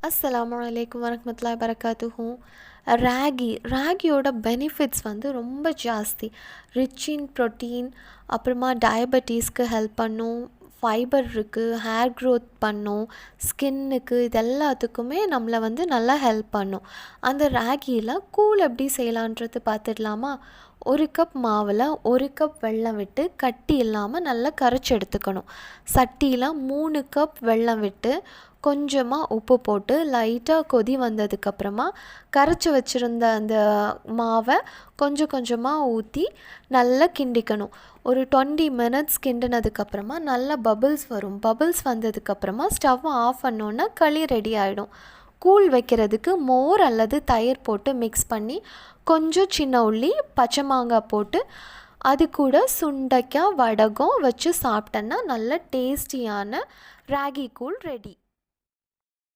அஸ்ஸலாமு அலைக்கும் வரஹ்மத்துல்லாஹி வரகாத்துஹு. ராகியோட பெனிஃபிட்ஸ் வந்து ரொம்ப ஜாஸ்தி. ரிச் இன் ப்ரோட்டீன், அப்புறமா டயபெட்டிஸ்க்கு ஹெல்ப் பண்ணும், ஃபைபர் இருக்குது, ஹேர் க்ரோத் பண்ணும், ஸ்கின்னுக்கு, இது எல்லாத்துக்குமே நம்மளை வந்து நல்லா ஹெல்ப் பண்ணும். அந்த ராகியில் கூழ் எப்படி செய்யலான்றது பார்த்துடலாமா? 1 கப் மாவில் 1 கப் வெல்லம் விட்டு கட்டி இல்லாமல் நல்லா கரைச்சி எடுத்துக்கணும். சட்டியில் 3 கப் வெல்லம் விட்டு கொஞ்சமாக உப்பு போட்டு லைட்டாக கொதி வந்ததுக்கப்புறமா கரைச்சி வச்சுருந்த அந்த மாவை கொஞ்சம் கொஞ்சமாக ஊற்றி நல்லா கிண்டிக்கணும். ஒரு 20 மினிட்ஸ் கிண்டினதுக்கப்புறமா நல்லா பபிள்ஸ் வரும். பபிள்ஸ் வந்ததுக்கப்புறமா ஸ்டவ் ஆஃப் பண்ணோன்னா களி ரெடி ஆகிடும். கூழ் வைக்கிறதுக்கு மோர் அல்லது தயிர் போட்டு மிக்ஸ் பண்ணி கொஞ்சம் சின்ன உள்ளி, பச்சை மாங்காய் போட்டு அது கூட சுண்டைக்காய் வடகம் வச்சு சாப்பிட்டோன்னா நல்ல டேஸ்டியான ராகி கூழ் ரெடி.